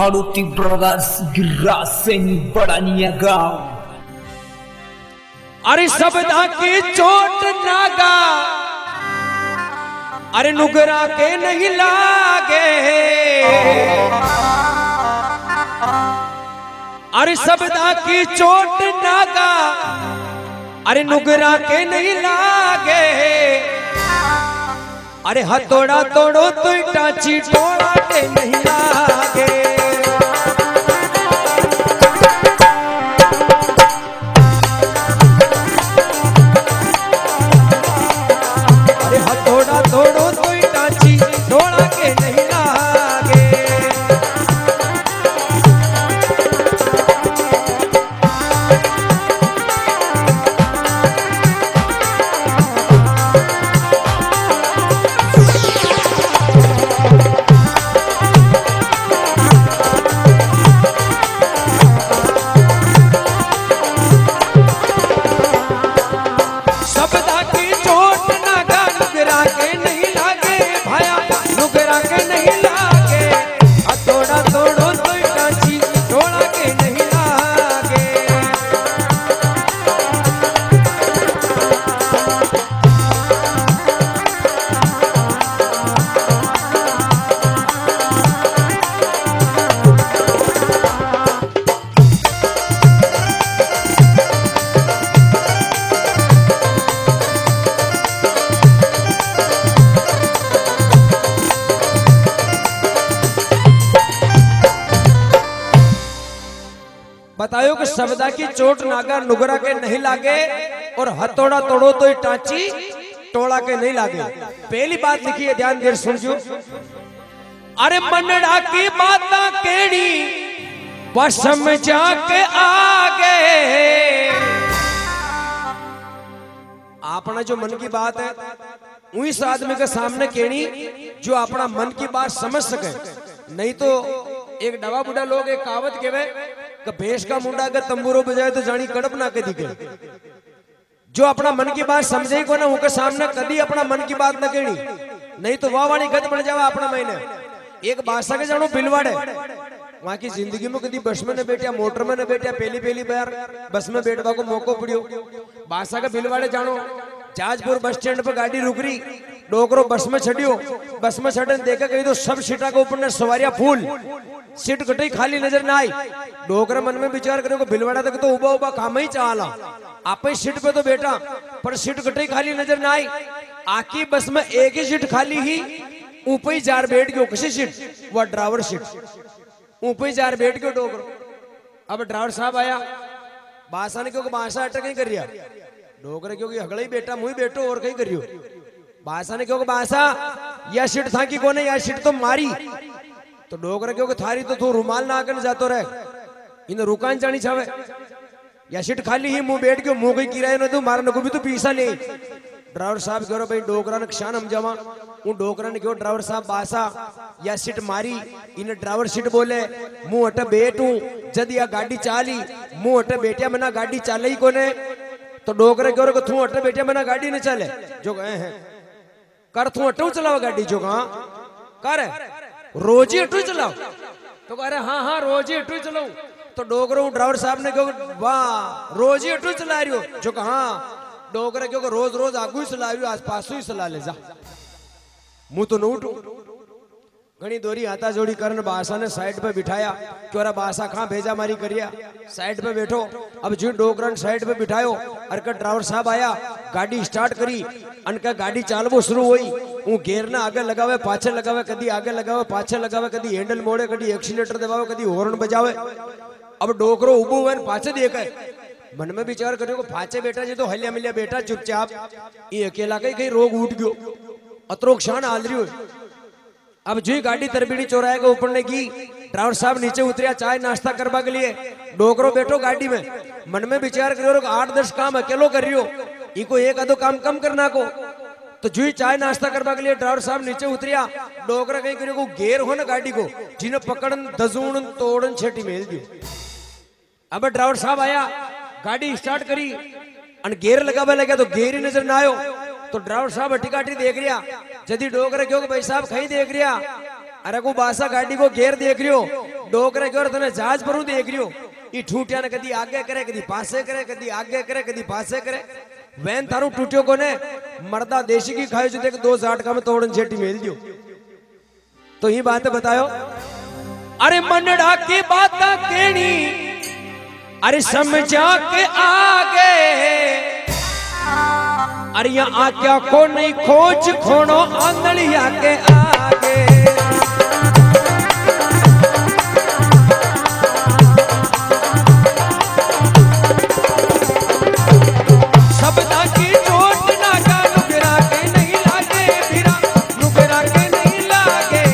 Hadoti brothers गिर्रासेनी बड़ानिया गांव। अरे सबदा की चोट नागा, अरे नुगरा के नहीं लागे। अरे सबदा की चोट नागा, अरे नुगरा के नहीं लागे। अरे हथौड़ा तोड़ो तो टाची टोड़ा के नहीं लागे। अरे हथौड़ा तोड़ो तो टाची टोड़ा के नहीं लागे। बतायो कि सबदा की चोट नागा नुगरा के नहीं लागे और हथौड़ा तोड़ो तो टांची टोड़ा के नहीं लागे। पहली बात लिखी है, ध्यान देर सुनजो। अरे मनड़ा की बाता केड़ी पसम जाके आगे। अपना जो मन की बात है उस आदमी के सामने केड़ी जो अपना मन की बात समझ सके। नहीं तो एक डवा बुढ़ा लोग एक कहावत कहवे कि भैंस का मुंडा अगर तंबूरो बजाए तो जानी कड़प ना कदी के। जो अपना मन की बात समझे को ना उनके सामने कदी अपना मन की बात न कहनी, नहीं तो वाह वाणी गद बन जावा अपना महीने। एक बादशाह के जानो बिलवाड़े वहां की जिंदगी में कदी बस में न बैठा, मोटर में न बैठा, पहली बार बस में बैठवा को मौको पड़ियो। बादशाह के बिलवाड़े जानो जाजपुर बस स्टैंड पर गाड़ी रुक रही, डोकरो बस में छड़ियो। बस में छड़न देखा कही तो सब सीटा के ऊपर ने सवारियां फूल, सीट कटई खाली नजर ना आई। डोकरा मन में विचार करे को बिलवाड़ा तक तो उबा उबा काम ही चाला, आप ही सीट पे तो बैठा पर सीट कटई खाली नजर ना आई। आकी बस में एक ही सीट खाली ही, ऊपर ही जार बैठ गयो। किसी सीट वह ड्राइवर सीट, ऊपर ही जार बैठ गयो डोकरो। अब ड्राइवर साहब आया, बादशाह ने क्योंकि बादशाह अटक नहीं कर रहा डोकरे क्योंकि हगड़ा ही बेटा मुही बैठो और कहीं करियो। बादशाह ने क्योंकि बादशाह यह सीट था कि कोने यह सीट तो मारी। तो डोकरे क्योंकि थारी तो तू रुमाल ना आकर जातो रहे, इन रुकान जानी छावे। या सीट खाली ही मुंह बैठ गयो, मुंह कहीं किराए न तू मारने को भी तो पैसा ले। ड्राइवर साहब कह रहे भाई डोकरा ने क्षण हम जमा उन डोकरा ने क्यों ड्राइवर साहब बादशाह या सीट मारी। इन ड्राइवर सीट बोले मुंह हटे बैठू जद या गाड़ी चाली, मुंह हटे बैठा मना गाड़ी चाले ही कोने। तो डोकरे क्यों रहे तू हटे बैठा मना गाड़ी न चले। जो गए हैं कर तू हटू चलाओ गाड़ी, जो कहा कर रोज ही अटू चलाओ। तो कह रहे हाँ रोज ही अटू चलाऊ। तो डोकरो ड्राइवर साहब ने क्यों वाह रोज ही अटू चला रही हो। जो कहा डोकरे क्यों रोज रोज आगू ही चला रही हो, आस पास ही चला ले जा, मुंह तो न उठू। घनी दोरी हाथा जोड़ी करन बादशाह ने साइड पे बिठाया। क्यों बादशाह कहाँ भेजा मारी करिया, साइड पे बैठो। अब जो डोकरन साइड पे बिठायो अरका ड्राइवर साहब आया, गाड़ी स्टार्ट करी, अनका गाड़ी चालवो शुरू हुई। वो गेर ना आगे लगावे पाछे लगावे, कदी आगे लगावे पाछे लगावे, कदी हैंडल मोड़े, कदी एक्सीलेटर दबावे, कदी हॉर्न बजावे। अब डोकरो उबो हुए पाछे देखे, मन में विचार करो पाछे बैठा जी तो हलिया मिलिया बैठा चुपचाप, ये अकेला कहीं रोग उठ गयो, अतरो क्षण हाल रही हो। अब जो गाड़ी तरबीड़ी चौराहे के ऊपर ने की, ड्राइवर साहब नीचे उतरिया चाय नाश्ता करवा के लिए। डोकरो बैठो गाड़ी में, मन में विचार करो 8-10 काम अकेलो कर रही हो, इको एक आधो काम कम करना को। तो जो चाय नाश्ता करवा के लिए ड्राइवर साहब नीचे उतरिया। डोकरा कहीं करियो को गेर हो ना गाड़ी को, जिन्हें पकड़न दजून तोड़न छेटी मेल दियो। अब ड्राइवर साहब आया, गाड़ी स्टार्ट करी, अन गेर लगावे लगे तो गेर ही नजर ना आयो। तो ड्राइवर साहब अटिकाटी देख रिया, जदी डोकरे क्यों भाई साहब कहीं देख रिया, अरे को बासा गाड़ी को गेर देख रियो, डोकरे गयो तने जहाज पर देख रियो ई ठूटिया ने कदी आगे करे कदी पासे करे कदी आगे करे कदी पासे करे वैन थारू टूटियो कोने मर्दा देशी की खाए जो देख 2 जाट का में तोड़न छेटी मेल दियो तो ये बात बतायो अरे मनड़ा की बात केनी अरे समझा के आगे अरे यहाँ आज्ञा को नहीं खोज खोनो आंगलिया के आगे शब्दा की चोट ना का नुकरा के नहीं लागे फिरा नुकरा के नहीं लागे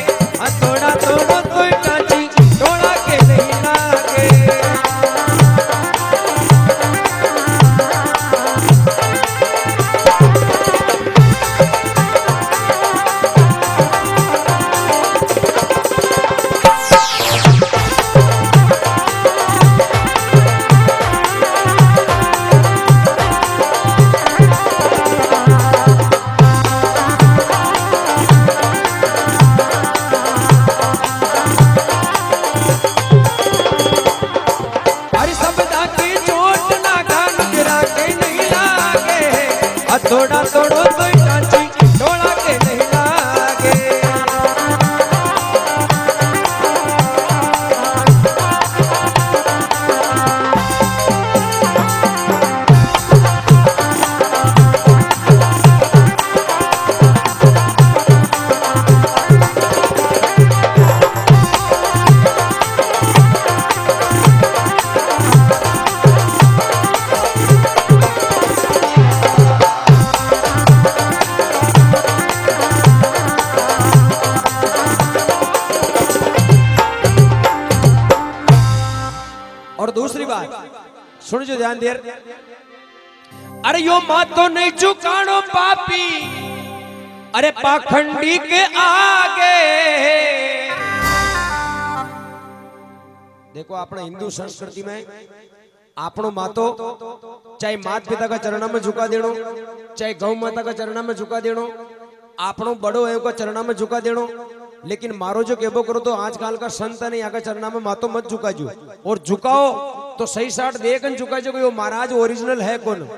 थोड़ा थोड़ा कोई टाची थोड़ा के नहीं लागे थोड़ा थोड़ा कोई टांची थोड़ा के नहीं लागे और दूसरी बात सुन जो ध्यान देर अरे यो मातो नहीं चुकानो पापी अरे पाखंडी के आगे देखो अपना हिंदू संस्कृति में आपनो मातो चाहे माता पिता का चरणों में झुका देनो चाहे गौ माता का चरणों में झुका देनो आपनो बड़ो है का चरणों में झुका देनो लेकिन मारो जो केबो करो तो आजकल का संत ने यहाँ का चरणा में मातो मत झुका जो और झुकाओ तो सही साठ देख झुका जो वो महाराज ओरिजिनल है कौन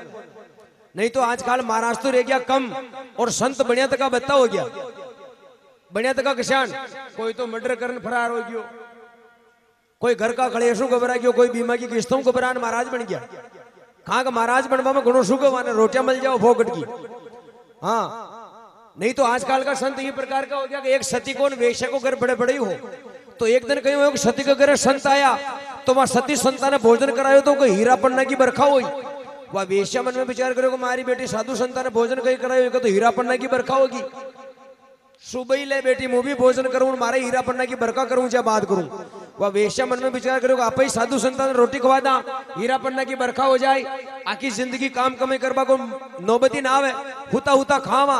नहीं तो आजकल महाराज तो रह गया कम और संत बढ़िया तक का बत्ता हो गया बढ़िया तक का किसान कोई तो मर्डर करने फरार हो गयो कोई घर का कलेशों घबरा गयो कोई बीमा की किस्तों घबरान महाराज बन गया कहाँ का महाराज बनवा में घणो शुभ माने रोटियां मिल जाओ फोकट की हाँ नहीं तो आजकल का संत ये प्रकार का हो गया कि एक सती को वेश्या को घर बड़े बड़े ही हो तो एक दिन कहीं हो सती के घर संत आया तो वहां सती संता ने भोजन करायो तो कोई हीरा पन्ना की बरखा हुई वह वेश्या मन में विचार करो हमारी बेटी साधु संता ने भोजन कहीं करायो तो हीरा पन्ना की बरखा होगी सुबह ही ले बेटी मुंह भी भोजन करूं मारे हीरा पन्ना की बरखा करूं या बात करूं वह वेश्या मन में विचार करो आप ही साधु संता ने रोटी खवा दा हीरा पन्ना की बरखा हो जाए आखी जिंदगी काम कमे करवा को नौबती ना आवे हुता हुता खावा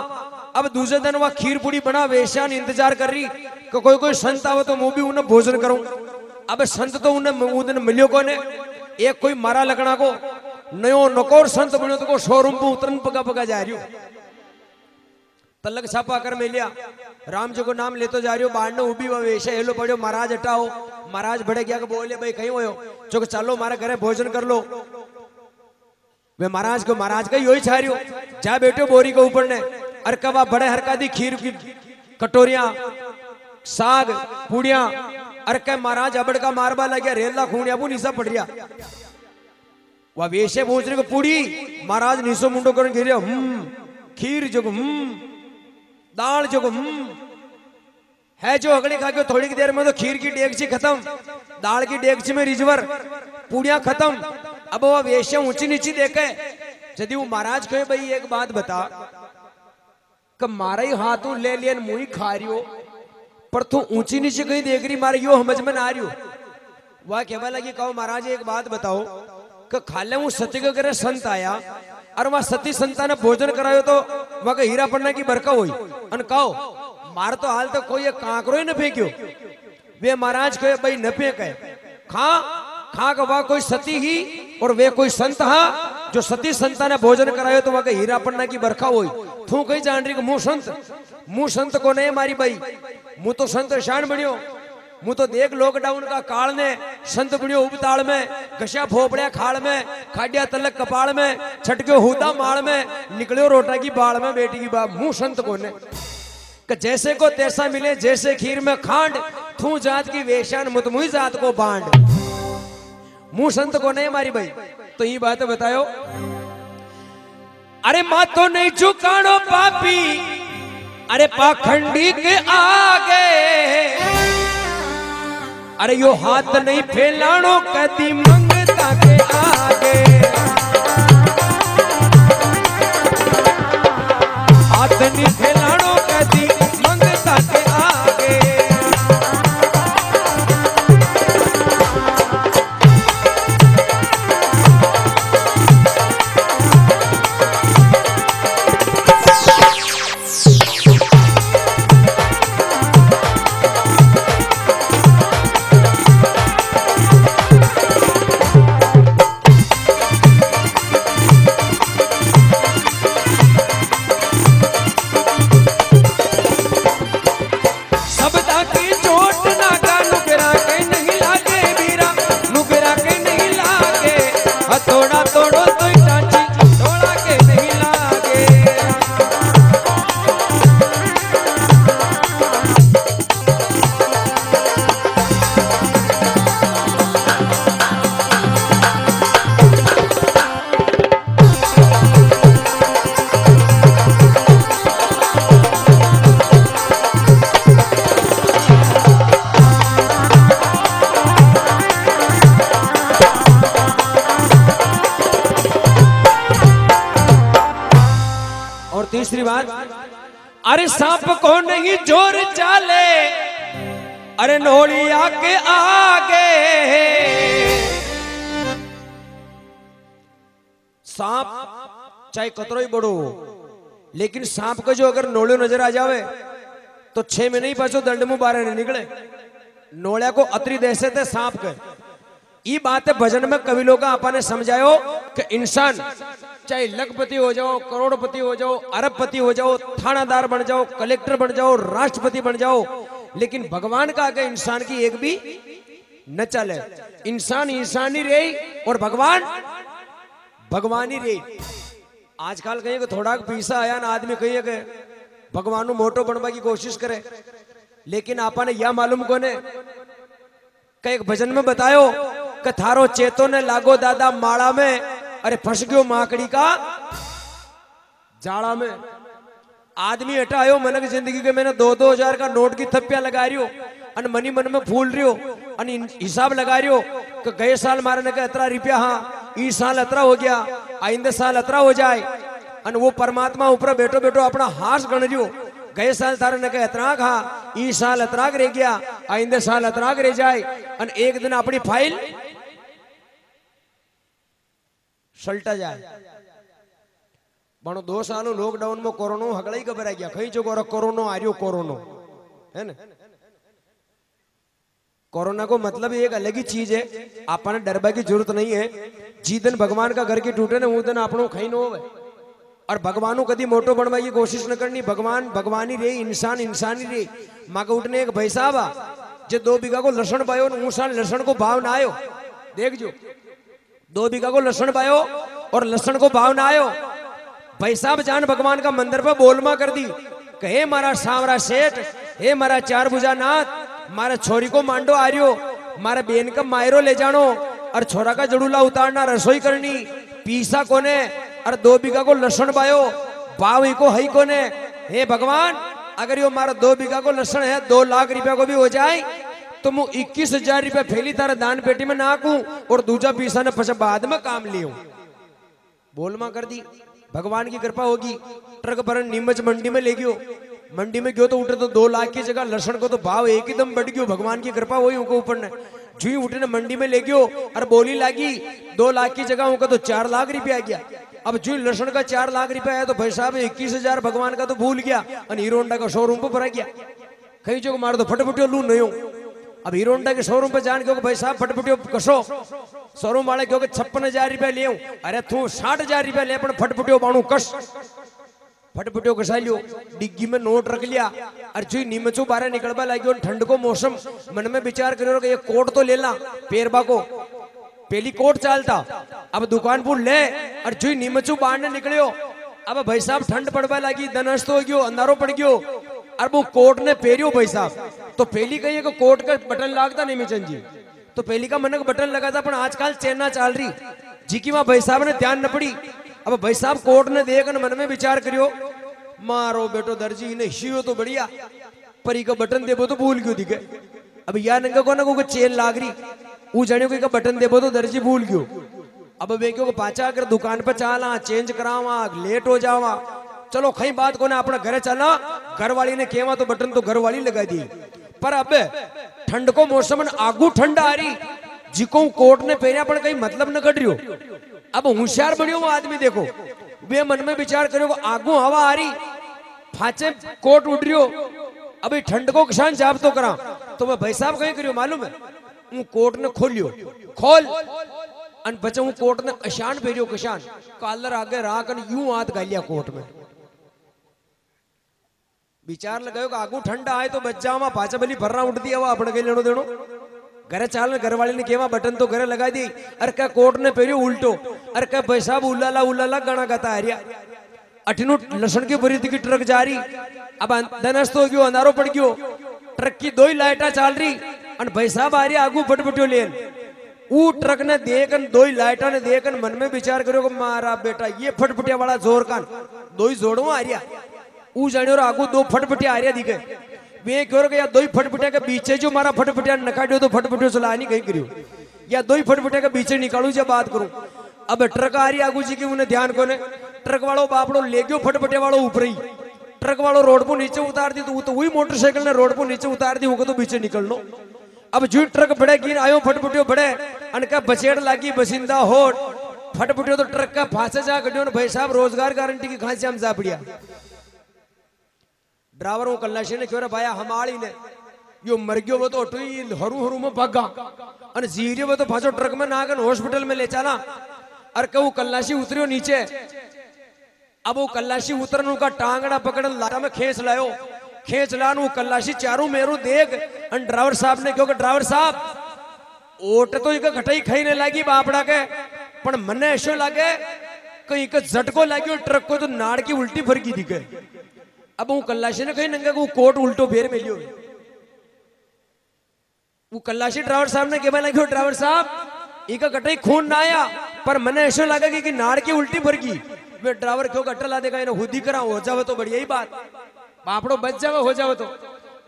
अब दूसरे दिन वह खीर पूड़ी बना वेश्या ने इंतजार कर रही कि कोई संत आवे तो मुंह भी उन्हें भोजन करूं अब संत तो उन्हें मिलियो को ने एक कोई मारा लगना को नयो नकोर संत बनो तो को शोरूम पे उतरन पका पका जा रही तलक छापा कर मिलिया राम जी को नाम लेतो जा रही हो बाढ़ ने उभी हुआ वेश्या हेलो पड़ो महाराज हटाओ महाराज बड़े गया कि बोले भाई कहीं हो जो चलो मारे घरे भोजन कर लो वे महाराज का ही छा रही हो जा बैठो बोरी के ऊपर ने अरे कब आप बड़े हरका दी खीर की कटोरियां साग पूड़ियां अरे कह महाराज अबड़ का मारबा लग गया रेला खूणिया वो नीसा पड़ गया वह वेशे पहुंचने को पूड़ी महाराज नीसो मुंडो कर गिर खीर जो दाल जो है जो अगली खा के थोड़ी की देर में तो खीर की डेगची खत्म दाल की डेगची में रिजवर पूड़ियां खत्म अब वह वेश्या ऊंची नीची देखे यदि वो महाराज कहे भाई एक बात बता कि मारा ही हाथों ले लिया मुंह खा रही हो पर तू ऊंची नीचे कहीं देख रही मारे यो समझ में ना आ रही हो वह कहवा लगी कहो महाराज एक बात बताओ कि खाले वो सती के घरे संत आया और वह सती संता ने भोजन करायो तो वह हीरा पन्ना की बरका हुई अन कहो मार तो हाल तक कोई कांकरो ही न फेंक्यो वे महाराज कहे भाई न फेंके खा खा का वह कोई सती ही और वे कोई संत हा जो सती संता ने भोजन करायो तो वह हीरा पन्ना की बरखा हुई तू कहीं जान रही मुंह संत को नहीं मारी भाई मुंह तो संत शान बनियो मु तो देख लॉकडाउन का काल ने संत बुढ़ियो उपताल में घस्या फोपड़िया खाल में खाडिया तलक कपाल में छटक्यो हुदा माल में निकलियो रोटा की बाल में बेटी की बाप मुंह संत को ने कि जैसे को तैसा मिले जैसे खीर में खांड थू जात की वेशान मुत मुही जात को बांड मुंह संत को नहीं मारी भाई। तो ये बात बतायो अरे माँ तो नहीं झुकानो पापी अरे पाखंडी के आगे अरे यो हाथ नहीं फैलानो कदी मंगता के आगे हाथ नहीं फैलानो कदी मंगता के आगे तीसरी बात अरे सांप को नहीं जोर चाले अरे नोलिया के आगे सांप चाहे कतरो ही बड़ो हो लेकिन सांप का जो अगर नोलियो नजर आ जावे तो 6 महीने ही पाछो दंड मुंह बाहर नहीं निकले नोलिया को अतरी देसे थे सांप के ये बात है भजन में कवि लोग आपने समझायो कि इंसान चाहे लखपति हो जाओ करोड़पति हो जाओ अरबपति हो जाओ थानादार बन जाओ कलेक्टर बन जाओ राष्ट्रपति बन जाओ लेकिन भगवान का आगे इंसान की एक भी न चले इंसान इंसान ही रही और भगवान भगवान ही रही। आजकल कहीं कि थोड़ा पैसा आया ना आदमी कहीं कि भगवान मोटो बनवा की कोशिश करे लेकिन आपने यह मालूम कोने एक भजन में बतायो कि थारो चेतो ने लागो दादा माड़ा में अरे फंस गयो माकड़ी का जाड़ा में आदमी हटायो मन की जिंदगी के मैंने 2-2 हजार का नोट की थप्पिया लगा रही हो अन मनी मन में फूल रही हो अन हिसाब लगा रही हो कि गए साल मारे ने अतरा रुपया हाँ इस साल अतरा हो गया आइंदे साल अतरा हो जाए अन वो परमात्मा ऊपर बैठो बैठो अपना हाथ गण रही हो गए साल तारे ने अतराग हाँ इस साल अतराग रह गया आइंदे साल अतराग रह जाए अन एक दिन अपनी फाइल सल्टा जाए बनो 2 साल लॉकडाउन में कोरोना हगड़ा ही घबरा गया कहीं जो कोरोना आ रही हो कोरोना है ना कोरोना को मतलब एक अलग ही चीज है आपने डरबा की जरूरत नहीं है जी दिन भगवान का घर की टूटे ना वो दिन आपनो खाई न हो और भगवान कदी मोटो बनवा की कोशिश न करनी भगवान भगवान ही रही इंसान इंसान ही रही माँ का उठने एक भाई साहब जो 2 बीघा को लसन पायो साल लसन को भाव ना आयो देख जो 2 बीघा को लसन पायो और लसन को भाव ना आयो भाई साहब जान भगवान का मंदिर पर बोलमा कर दी कहे मारा सांवरा सेठ हे मारा 4 भुजा नाथ मारा छोरी को मांडो आ रियो मारा बेन का मायरो ले जानो और छोरा का जड़ूला उतारना रसोई करनी पीसा कोने और 2 बीघा को लसन पायो भाव ही को हई कोने हे भगवान अगर यो मारा 2 बीघा को लसन है 2 लाख रुपया को भी हो जाए तो मु 21,000 रुपया फैली तारा दान पेटी में नाकू और दूजा पीसा ने पछा बाद में काम लियो बोलमा कर दी भगवान की कृपा होगी ट्रक भरन नीमच मंडी में ले गयो मंडी में गयो तो उठे तो 2 लाख की जगह लसन को तो भाव एक ही दम बढ़ गयो भगवान की कृपा हुई उनको ऊपर ने जुई उठे ने मंडी में ले गयो और बोली लागी 2 लाख की जगह उनका तो 4 लाख रुपया आ गया अब जुई लसन का 4 लाख रुपया है तो भाई साहब 21,000 भगवान का तो भूल गया और हीरो होंडा का शोरूम पर भरा गया कहीं जो मार दो फटफटियो लू नहीं हो अब हीरो होंडा के शोरूम पे जान के भाई साहब फटफटियो कसो शोरूम वाले क्योंकि 56,000 रुपया ले अरे तू 60,000 रुपया ले फटफटियो बाणु कस फटफटियो कसा लियो, डिग्गी में नोट रख लिया और जो नीमचो बारे निकलवा लगी और ठंड को मौसम मन में विचार करो कि ये कोट तो ले ला पेरबा को पहली कोट चालता अब दुकान पर ले और जो नीमचो बाहर ने निकलियो अब भाई साहब ठंड पड़वा लगी दनस्त हो गयो अंधारो पड़ गयो और वो कोट ने पेरियो भाई साहब तो पहली कही कि कोट का बटन लागता नहीं मिचन जी तो पहली का मन का बटन लगा था पर आजकल चेना चाल रही जी की वहां भाई साहब ने ध्यान न पड़ी अब भाई साहब कोट ने देख मन में विचार करियो मारो बेटो दर्जी ने शियो तो बढ़िया परी का बटन देबो तो भूल क्यों दिखे अब या नंगा को ना को चेन लाग रही वो जाने को बटन देबो तो दर्जी भूल क्यों अब वे क्यों पाचा अगर दुकान पर चाला चेंज करावा लेट हो जावा चलो कई बात को ना अपना घर चला घर वाली ने केवा तो बटन तो घर वाली लगा दी पर अब ठंड को मौसम आगू ठंड आ रही जिको कोट ने पहना पर कहीं मतलब न कट रही हो अब होशियार बनियो वो आदमी देखो वे मन में विचार करो आगू हवा आ रही फाचे कोट उड़ रही हो अभी ठंड को किसान जाप तो करा तो मैं भाई साहब कहीं करियो मालूम है वो कोट ने खोलियो खोल अन बच्चा वो कोट ने अशान भेजो किसान कॉलर आगे राख यूं हाथ गालिया कोट में विचार लगायो कि आगू ठंड आए तो बच जावा पाचा बली भर्रा उठती हवा अपने के लेनो देनो घरे चाल घर वाले ने केवा बटन तो घरे लगा दी अरे क्या कोट ने पेरियो उल्टो अरे क्या भाई साहब उल्ला गाना गाता आ रिया अठिनो लसन की भरी थी ट्रक जा रही अब दनस्त हो गयो अंधारो पड़ गयो ट्रक की दो ही लाइटा चाल रही और भाई साहब आ रही आगू फटफटियो लेन वो ट्रक ने देखन दो ही लाइटा ने देखन मन में विचार करो मारा बेटा ये फटफटिया वाला जोर कान दो ही जोड़ो आ रिया वो जाने और आगू दो फटफटिया आ रिया दिखे वे क्यों या दो ही फटफटिया के पीछे जो मारा फटफटिया नकाटियो तो फटफटियो चला नहीं कहीं करियो या दो ही फटफटिया के पीछे निकालू जब बात करूं अब ट्रक आ रही आगू जी की उन्हें ध्यान को ने ट्रक वालों बापड़ो ले गयो फटफटिया वालों ऊपर ही ट्रक वालों रोड पर नीचे उतार दी तो वही मोटरसाइकिल ने रोड पर नीचे उतार दी तो पीछे निकलनो अब जो ट्रक बड़े गिर आयो फटफटियो बड़े अनका बचेड़ लागी बसिंदा होट फटफटियो तो ट्रक का फांसे जा गड्यो भाई साहब रोजगार गारंटी की खांसी हम जा पड़िया ड्राइवर वो कल्लाशी ने क्यों भाया हमारी ने यो मर गयो वो तो अटुई हरू में भागा और जीरियो वो तो फांसो ट्रक में नागन हॉस्पिटल में ले चला और वो कल्लाशी उतरियो नीचे अब वो कल्लाशी उतरन उनका टांगड़ा पकड़ लाटा में खींच लायो खींच लान वो कल्लाशी चारों मेरू देख और ड्राइवर साहब ने क्योंकि ड्राइवर साहब ओट तो एक घटाई खाई ने लगी बापड़ा के पर मने ऐसो लगे कहीं का झटको लगी ट्रक को तो नाड़ की उल्टी फरकी दिखे अब वो कल्लाशी ने कहीं नंगे वो कोट उल्टो फेर में लियो वो कल्लाशी ड्राइवर साहब ने क्या लगे ड्राइवर साहब इका कटाई खून ना आया पर मने ऐसा लगा कि नाड़ की उल्टी फरकी वे ड्राइवर क्यों कट्टा ला देगा खुद ही करा हो जावे तो बढ़िया ही बात बापड़ो बच जावे हो जावे तो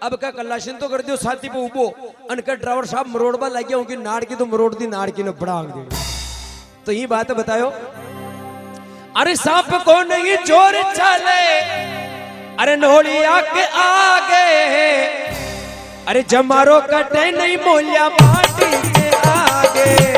अब क्या कल्लाशी तो कर दियो साथी पे उबो अनका ड्राइवर साहब मरोड़बा लग गया उनकी नाड़ की तो मरोड़ दी नाड़ की ने बड़ांग दे तो ये बात बतायो अरे सांप को नहीं जोर चले अरे नोली आके आगे अरे जमारो कटे नहीं मोलिया माटी के आगे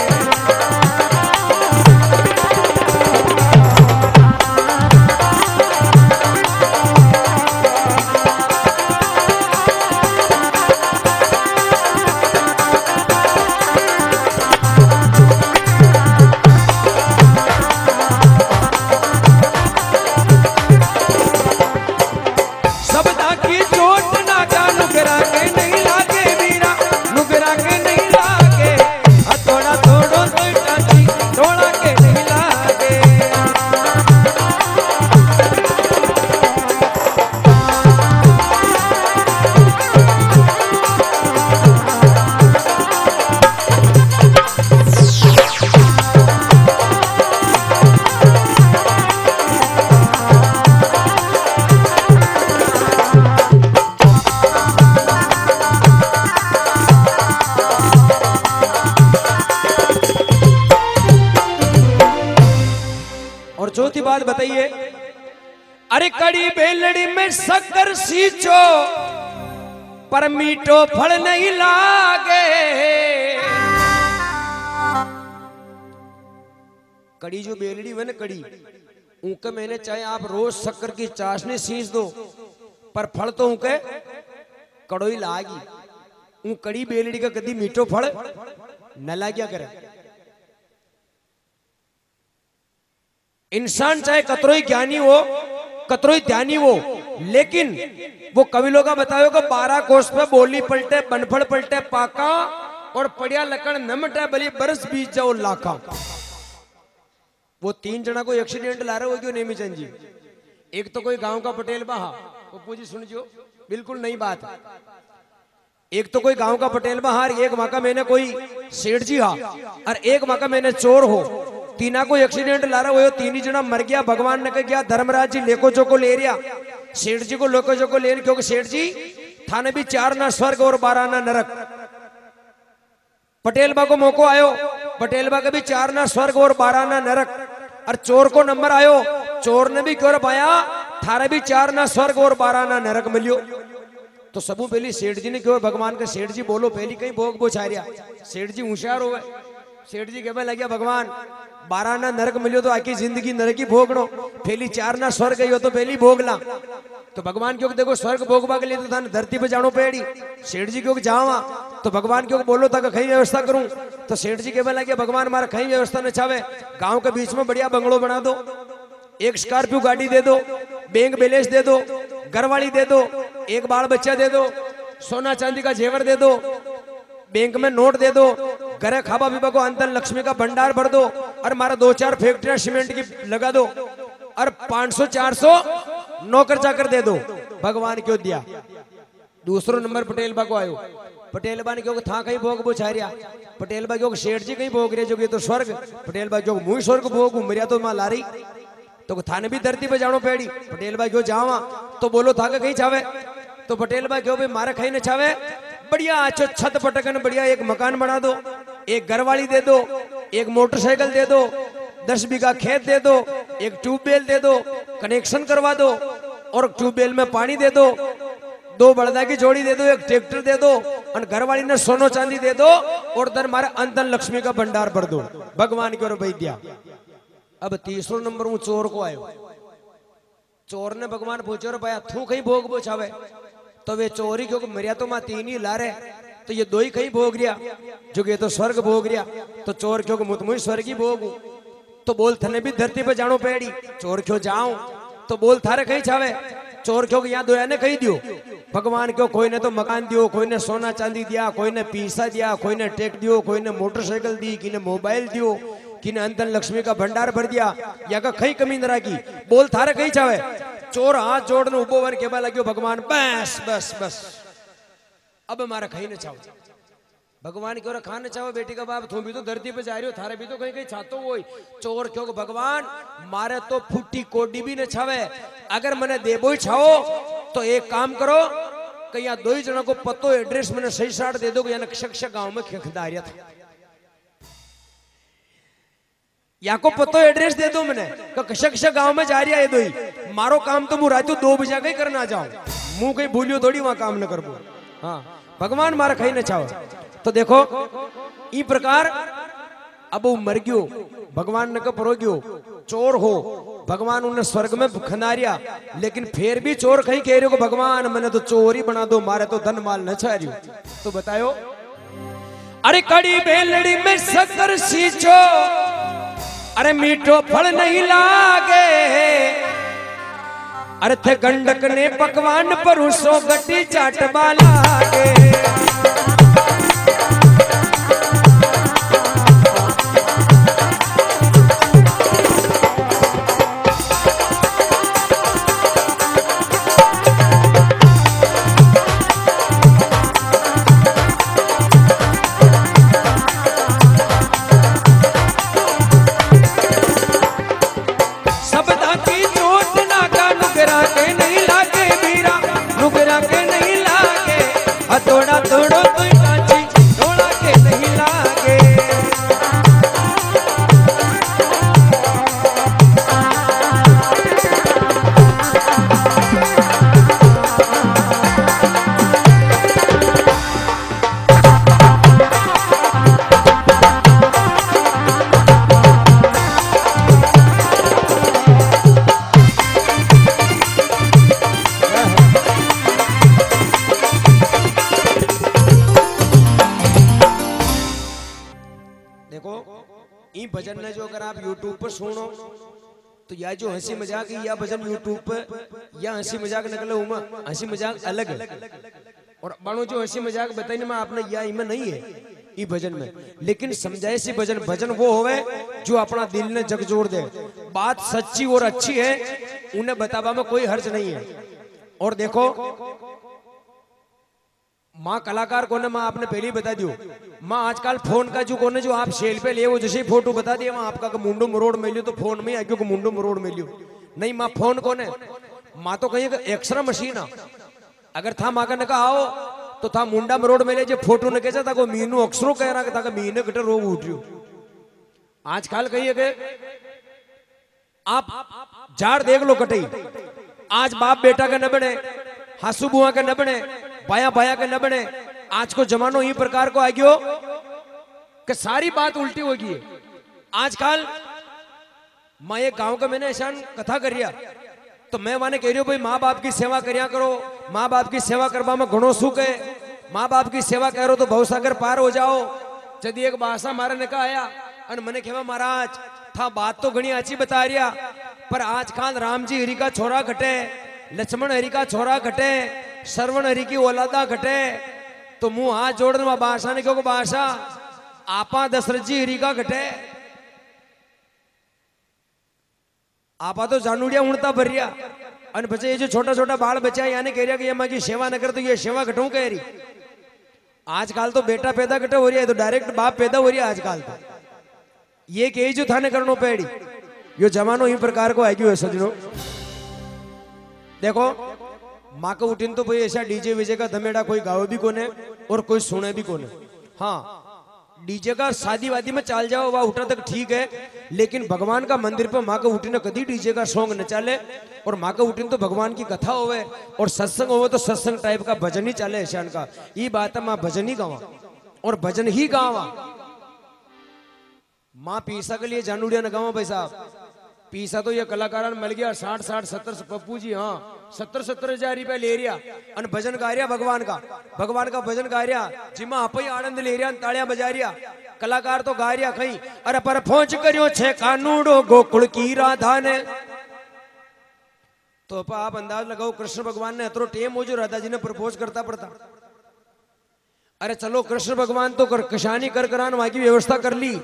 चौथी बात बताइए अरे कड़ी बेलड़ी में शक्कर सींचो पर मीठो फल नहीं लागे कड़ी जो बेलड़ी है ना कड़ी उनके मैंने चाहे आप रोज शक्कर की चाशनी सींच दो पर फल तो उनके कड़ोई लागी उन कड़ी बेलड़ी का कदी मीठो फल न लाग्या करे इंसान चाहे कतरो ही ज्ञानी हो कतरो ही ध्यानी वो, लेकिन वो कवि लोग बतायो कि 12 कोस पे बोली पलटे, बनफड़ पलटे पाका, और पड़िया लकड़ नमटे बली बरस बीत जाओ लाखा। वो 3 जना को एक्सीडेंट ला रहे हो क्यों नेमीचंद जी? एक तो कोई गांव का पटेल बहा, पप्पू जी सुनजो, बिल्कुल नई बात है। एक तो कोई गांव का पटेल बहा, एक माँ का मैंने कोई सेठ जी हा, और एक माँ का मैंने चोर हो। तीना को एक्सीडेंट ला रहा हो, 3 ही जना मर गया। भगवान ने कह गया धर्मराज जी लेको जो को ले रिया, सेठ जी को लेको जो को ले, क्योंकि सेठ जी थाने भी 4 ना स्वर्ग और 12 ना नरक। पटेल बा को मौको आयो, पटेल बा के भी 4 ना स्वर्ग और 12 ना नरक। और चोर को नंबर आयो, चोर ने भी क्यों पाया, थारे भी 4 ना स्वर्ग और 12 ना नरक मिलियो। तो सबू पहली सेठ जी ने क्यों, भगवान के सेठ जी बोलो पहली कहीं भोग बोछारिया। सेठ जी होशियार हो गए, सेठ जी कहने लगे भगवान 12 ना नरक मिलियो तो आकी जिंदगी नरक ही भोगनो, पहली 4 ना स्वर्ग गई हो तो पहली भोग ला। तो भगवान क्यों देखो स्वर्ग भोगवा के लिए तो थाने धरती पे जानो पेड़ी, सेठ जी क्यों जावा, तो भगवान क्यों बोलो था कहीं व्यवस्था करूं। तो सेठ जी कहने लगे भगवान हमारा कहीं व्यवस्था न चाहे, गांव के बीच में बढ़िया बंगलो बना दो, एक स्कॉर्पियो गाड़ी दे दो, बैंक बैलेंस दे दो, घरवाली दे दो, एक बाल बच्चा दे दो, सोना चांदी का जेवर दे दो, बैंक में नोट दे दो, घरे खाबा पीबा को अंतन लक्ष्मी का भंडार भर दो, और हमारा 2-4 फैक्ट्रियां सीमेंट की लगा दो, और 500-400 नौकर चाकर दे दो। भगवान क्यों दिया। दूसरो नंबर पटेल बा को आयो, पटेल बा ने क्यों था कहीं भोग बोछारिया, पटेल बा क्यों सेठ जी कहीं भोग रहे जो तो स्वर्ग, पटेल बा क्यों मुई स्वर्ग भोग मरिया तो मां लारी, तो थाने भी धरती पे जानो पेड़ी। पटेल बा क्यों जावा, तो बोलो था कहीं चावे, तो पटेल बा क्यों भाई मारे कहीं न चावे, बढ़िया अच्छो छत पटकन बढ़िया एक मकान बना दो, एक घरवाली दे दो, एक मोटरसाइकिल दे दो, 10 बीघा खेत दे दो, एक ट्यूबवेल दे दो, कनेक्शन करवा दो, और ट्यूबवेल में पानी दे दो, 2 बड़दा की जोड़ी दे दो, एक ट्रैक्टर दे दो, और घरवाली ने सोनो चांदी दे दो, और दर मारे अंतन लक्ष्मी का भंडार भर दो। भगवान की ओर भाई दिया। अब तीसरो नंबर वो चोर को आयो, चोर ने भगवान पूछो रे भाई तू कहीं भोग बोछावे, तो वे चोरी क्योंकि मरिया तो मां 3 ही ला रहे, तो ये 2 ही कहीं भोग रिया, जो ये तो स्वर्ग भोग रिया, तो चोर क्यों मुतमुई स्वर्ग ही भोग, तो बोल थने भी धरती पे जानो पेड़ी, चोर क्यों जाऊं, तो बोल थारे कहीं चावे, चोर क्यों यहाँ 2 ने कही दियो। भगवान क्यों कोई ने तो मकान दियो, कोई ने सोना चांदी दिया, कोई ने पीसा दिया, कोई ने टेक दियो, कोई ने मोटरसाइकिल दी, कि ने मोबाइल दियो, कि ने अंतन लक्ष्मी का भंडार भर दिया, या का कहीं कमी न रखी, बोल थारे कहीं चावे। चोर हाथ जोड़ने उबो वन केबा लग्यो भगवान बस बस बस अब हमारा कहीं न चाहो। भगवान क्यों खान चाहो बेटी का बाप, तुम भी तो धरती पे जा रही हो, थारे भी तो कहीं कहीं छातो हो। चोर क्यों भगवान मारे तो फूटी कोडी भी न छावे, अगर मैंने देबो ही छाओ तो एक काम करो कि यहाँ 2 ही जना को पतो एड्रेस मैंने सही साठ दे दो, नक्शा गांव में खिदारिया था, या को पतो एड्रेस दे दो मैंने कश गांव में जा रही है, 2 ही मारो काम तो मुँह रातों 2 बजे कहीं करना जाओ, मुंह कहीं भूलियो थोड़ी वहां काम न कर बो। हाँ भगवान मारा कहीं न चाहो। तो देखो ई प्रकार अब वो मर गयो, भगवान ने कपरो गयो, चोर हो, भगवान उन्हें स्वर्ग में खनारिया, लेकिन फिर भी चोर कहीं कह रहे हो भगवान मैंने तो चोर ही बना दो, मारे तो धन माल न छारियो। तो बतायो अरे कड़ी बेलड़ी में शक्कर सींचो, अरे मीठो फल नहीं लागे, अरे थे गंडक ने पकवान परोसो गट्टी चाटबा लागे। भजन ने जो अगर आप YouTube पर सुनो तो या जो हंसी मजाक या भजन यूट्यूब पे या हंसी मजाक निकले उमा हंसी मजाक अलग है, और बाणो जो हंसी मजाक बताई मैं आपने या इमे नहीं है ई भजन में, लेकिन समझाए सी भजन भजन वो होवे जो अपना दिल ने झकझोर दे, बात सच्ची और अच्छी है, उन्हें बतावा में कोई हर्ज नहीं है। और देखो माँ कलाकार कोने, माँ आपने पहले ही बता दियो, माँ आजकल फोन का जो कोने जो आप सेल पे ले वो जैसे फोटो बता दिया माँ आपका मुंडो मरोड़ मिलियो तो फोन में आगे को मुंडो मरोड़ मिलियो नहीं, माँ फोन कोने, माँ तो कहीं एक्सरा मशीन आ, अगर था माँ का ने कहा आओ तो था मुंडा मरोड़ मिले जो फोटो ने कहा था मीनू अक्सरों कह रहा था मीने कटे रोग उठ रही आजकल कहिए के आप झाड़ देख लो कटई, आज बाप बेटा के न बने, हासू बुआ के न बने, बाया बाया के न बने, आज को जमानो ही प्रकार को आ गयो कि सारी बात उल्टी होगी। आजकल मैं एक गांव का मैंने ऐसा कथा करिया तो मैं माने कह रही हूं भाई माँ बाप की सेवा करिया करो, माँ बाप की सेवा करवा में घणो सुख है, माँ बाप की सेवा करो तो भवसागर पार हो जाओ। यदि एक बासा मारे ने कहा आया और मैंने कहा महाराज था बात तो घनी अच्छी बता रिया, पर आज खान राम जी हरि का छोरा घटे, लक्ष्मण हरि का छोरा घटे, श्रवण हरि की औलादा घटे, तो मुंह हाथ जोड़ बादशाह ने क्यों बादशाह आपा दशरथ जी हरि का घटे, आपा तो जानूड़िया उड़ता भरिया और बच्चे ये जो छोटा छोटा बाल बच्चा यानी कह रहा कि ये माँ की सेवा न कर तो ये सेवा घटू कह रही। आजकल तो बेटा पैदा घटे हो रही है तो डायरेक्ट बाप पैदा हो रही है आजकल तो, ये कही जो थाने करनो पेड़ी यो जमानो ही प्रकार को आएगी सजनो। देखो माँ को उठिन तो भाई ऐसा डीजे विजे का धमेड़ा कोई गावे भी कोने और कोई सुने भी कोने। हाँ डीजे का शादी वादी में चाल जाओ वह उठा तक ठीक है, लेकिन भगवान का मंदिर पर माँ का उठी ने कभी डीजे का सॉन्ग न चाले, और माँ का उठिन तो भगवान की कथा होवे और सत्संग होवे तो सत्संग टाइप का भजन ही चाले ऐशान का, ये बात है माँ भजन ही गावा और भजन ही गावा। माँ पीसा के लिए जानूड़िया न गावा भाई साहब, पीसा तो ये कलाकार मिल गया 60-70 पप्पू जी, हाँ 70-70 हजार रुपया ले रिया और भजन गा रिया भगवान का भजन गा रिया जिमा आप ही आनंद ले रिया तालियां बजा रिया, कलाकार तो गा रिया कहीं अरे पर पहुंच करियो छे कानूड़ो गोकुल की राधा ने, तो आप अंदाज लगाओ कृष्ण भगवान ने अतरो टेम हो जो राधा जी ने प्रपोज करता पड़ता। अरे चलो कृष्ण भगवान तो कशानी कर करान वहां की व्यवस्था कर ली,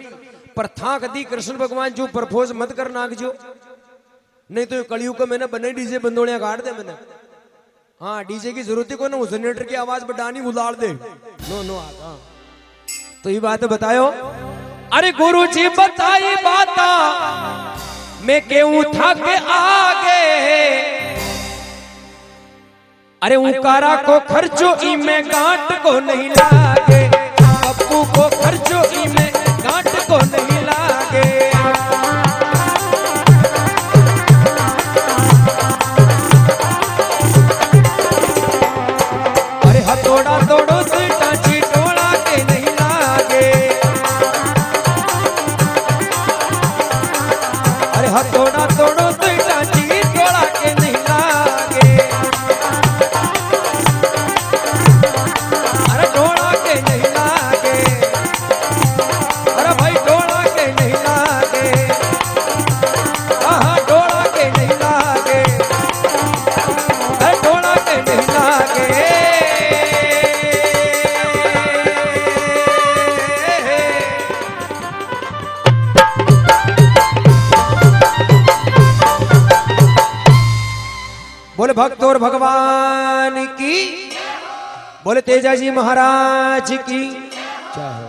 पर था कदी कृष्ण भगवान जो प्रपोज मत कर नाग जो, नहीं तो कलयुग को मैंने बने डीजे बंदोड़िया काट दे मैंने। हाँ डीजे की जरूरत ही को ना, जनरेटर की आवाज बढ़ानी उलाड़ दे नो हाँ। तो ये बात बतायो, अरे गुरु जी बताई बाता मैं क्यों था के आगे, अरे उकारा को खर्चो इमे गांठ को नहीं लागे, पप्पू को खर्चो इमे गांठ को नहीं लागे। अरे हथौड़ा तोड़ो से टाची टोला के नहीं लागे, अरे हथौड़ा तोड़ो से टाची टोला के नहीं लागे, अरे टोला के नहीं लागे, अरे भाई टोला के नहीं लागे, हाँ टोला के नहीं लागे, टोला के नहीं लागे। बोले भक्त और भगवान की, बोले तेजाजी महाराज की जय।